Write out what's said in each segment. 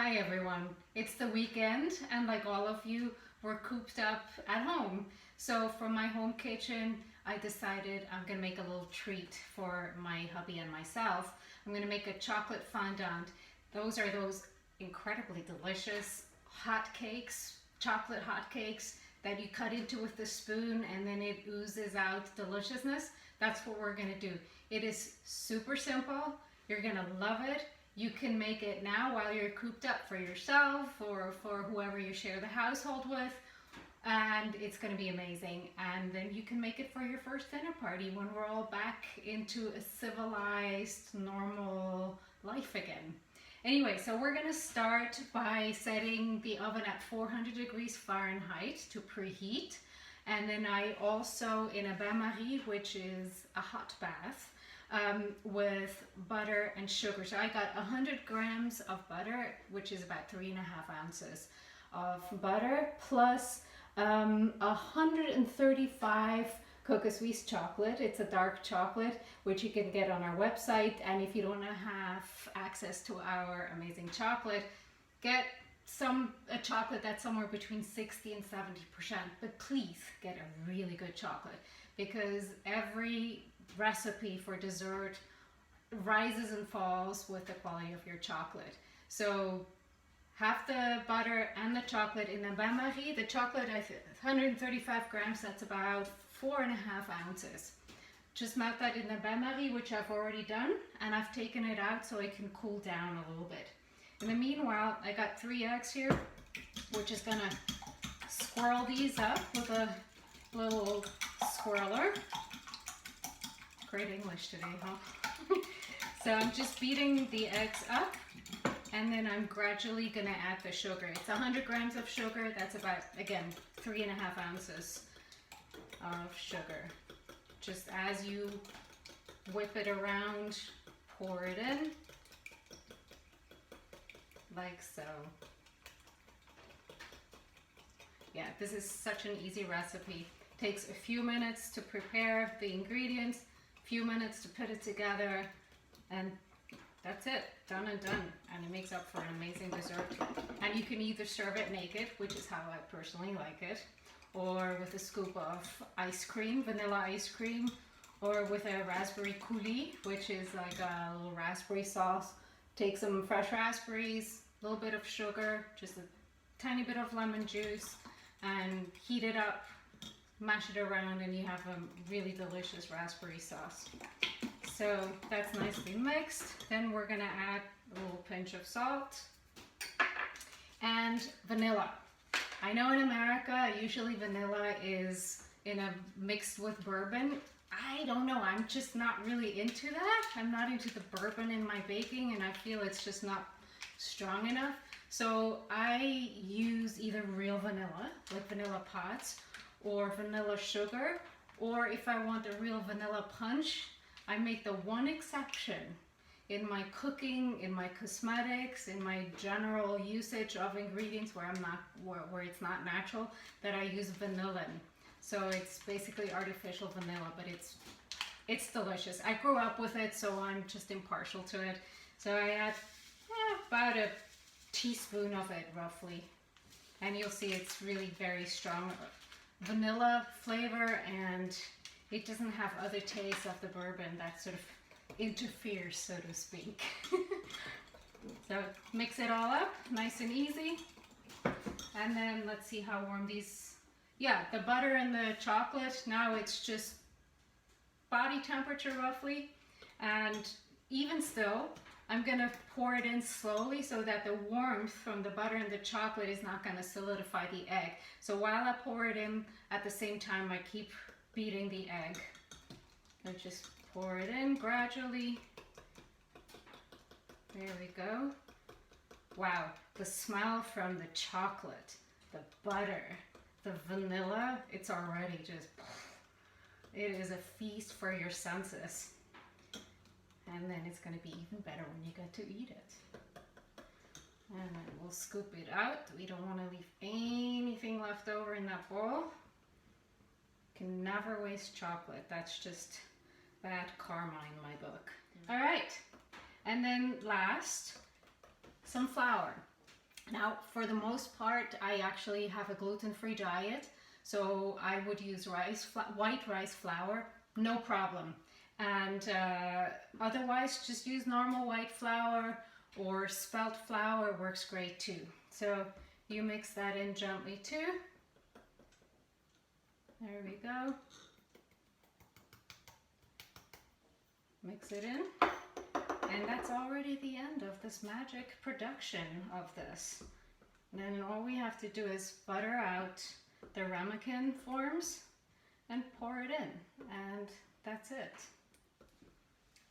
Hi everyone, it's the weekend and like all of you, we're cooped up at home. So from my home kitchen, I decided I'm gonna make a little treat for my hubby and myself. I'm gonna make a chocolate fondant. Those are those incredibly delicious hot cakes, chocolate hot cakes that you cut into with the spoon and then it oozes out deliciousness. That's what we're gonna do. It is super simple. You're gonna love it. You can make it now while you're cooped up for yourself or for whoever you share the household with, and it's going to be amazing. And then you can make it for your first dinner party when we're all back into a civilized, normal life again. Anyway, so we're going to start by setting the oven at 400 degrees Fahrenheit to preheat. And then I also, in a bain-marie, which is a hot bath, with butter and sugar. So I got 100 grams of butter, which is about 3.5 ounces of butter, plus 135 Cocoa Swiss chocolate. It's a dark chocolate, which you can get on our website. And if you don't have access to our amazing chocolate, get a chocolate that's somewhere between 60 and 70%. But please get a really good chocolate, because every recipe for dessert rises and falls with the quality of your chocolate. So have the butter and the chocolate in the bain-marie. The chocolate, 135 grams, that's about 4.5 ounces. Just melt that in the bain-marie, which I've already done, and I've taken it out so it can cool down a little bit. In the meanwhile, I got 3 eggs here. We're just gonna swirl these up with a little swirler. Great English today, huh? So I'm just beating the eggs up, and then I'm gradually gonna add the sugar. It's 100 grams of sugar. That's about, again, 3.5 ounces of sugar. Just as you whip it around, pour it in, like so. Yeah, this is such an easy recipe. Takes a few minutes to prepare the ingredients, few minutes to put it together, and that's it, done and done. And it makes up for an amazing dessert. And you can either serve it naked, which is how I personally like it, or with a scoop of ice cream, vanilla ice cream, or with a raspberry coulis, which is like a little raspberry sauce. Take some fresh raspberries, a little bit of sugar, just a tiny bit of lemon juice, and heat it up, mash it around, and you have a really delicious raspberry sauce. So that's nicely mixed. Then we're gonna add a little pinch of salt and vanilla. I know in America, usually vanilla is mixed with bourbon. I don't know, I'm just not really into that. I'm not into the bourbon in my baking, and I feel it's just not strong enough. So I use either real vanilla, like vanilla pots, or vanilla sugar, or if I want a real vanilla punch, I make the one exception in my cooking, in my cosmetics, in my general usage of ingredients where it's not natural, that I use vanillin. So it's basically artificial vanilla, but it's delicious. I grew up with it, so I'm just impartial to it. So I add about a teaspoon of it roughly, and you'll see it's really very strong vanilla flavor, and it doesn't have other tastes of the bourbon that sort of interferes, so to speak. So mix it all up nice and easy, and then let's see how warm these, yeah, the butter and the chocolate, now it's just body temperature roughly, and even still I'm gonna pour it in slowly so that the warmth from the butter and the chocolate is not gonna solidify the egg. So while I pour it in, at the same time I keep beating the egg. I just pour it in gradually. There we go. Wow, the smell from the chocolate, the butter, the vanilla, it's already just, it is a feast for your senses. And then it's going to be even better when you get to eat it. And then we'll scoop it out. We don't want to leave anything left over in that bowl. Can never waste chocolate. That's just bad karma in my book. All right. And then last, some flour. Now, for the most part, I actually have a gluten-free diet, so I would use white rice flour, no problem. And otherwise, just use normal white flour, or spelt flour works great too. So you mix that in gently too. There we go. Mix it in. And that's already the end of this magic production of this. And then all we have to do is butter out the ramekin forms and pour it in. And that's it.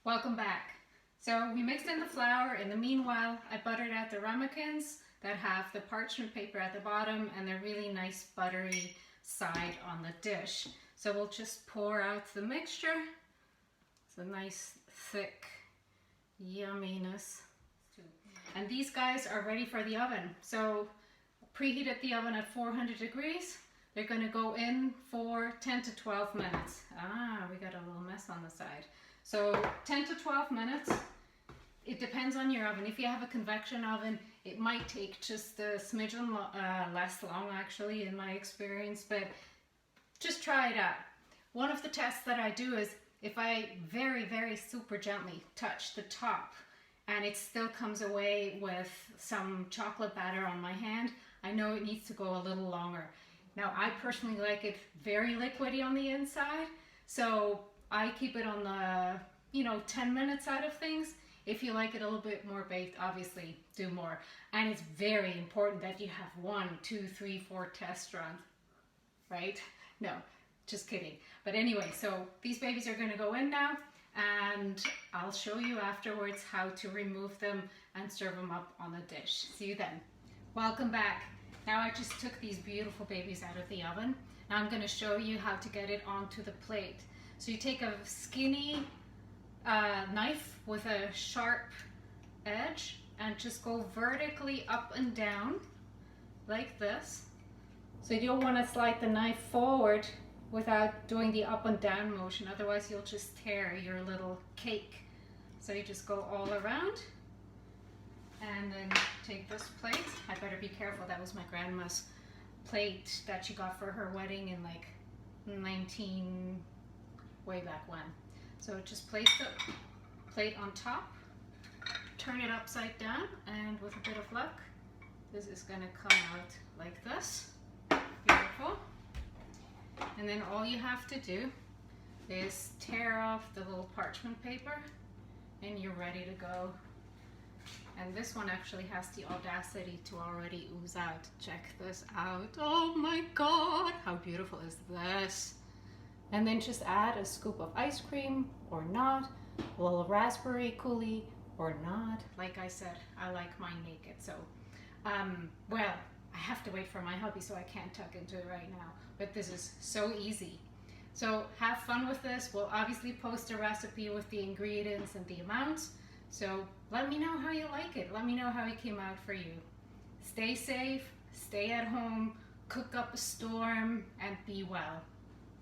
Welcome back. So we mixed in the flour. In the meanwhile, I buttered out the ramekins that have the parchment paper at the bottom and the really nice buttery side on the dish. So we'll just pour out the mixture. It's a nice thick yumminess. And these guys are ready for the oven. So preheated the oven at 400 degrees. They're going to go in for 10 to 12 minutes. We got a little mess on the side. So 10 to 12 minutes. It depends on your oven. If you have a convection oven, it might take just a smidgen less long actually in my experience, but just try it out. One of the tests that I do is if I very, very super gently touch the top and it still comes away with some chocolate batter on my hand, I know it needs to go a little longer. Now, I personally like it very liquidy on the inside, so I keep it on the, 10-minute side of things. If you like it a little bit more baked, obviously do more. And it's very important that you have 1, 2, 3, 4 test runs, right? No, just kidding. But anyway, so these babies are going to go in now, and I'll show you afterwards how to remove them and serve them up on a dish. See you then. Welcome back. Now I just took these beautiful babies out of the oven. Now I'm going to show you how to get it onto the plate. So you take a skinny knife with a sharp edge and just go vertically up and down like this. So you don't want to slide the knife forward without doing the up and down motion, otherwise you'll just tear your little cake. So you just go all around and then take this plate. I better be careful, that was my grandma's plate that she got for her wedding in like way back when. So just place the plate on top, turn it upside down, and with a bit of luck, this is going to come out like this. Beautiful. And then all you have to do is tear off the little parchment paper and you're ready to go. And this one actually has the audacity to already ooze out. Check this out. Oh my God, how beautiful is this? And then just add a scoop of ice cream or not, a little raspberry coulis or not. Like I said, I like mine naked. So, well, I have to wait for my hubby, so I can't tuck into it right now. But this is so easy. So have fun with this. We'll obviously post a recipe with the ingredients and the amounts. So let me know how you like it. Let me know how it came out for you. Stay safe, stay at home, cook up a storm, and be well.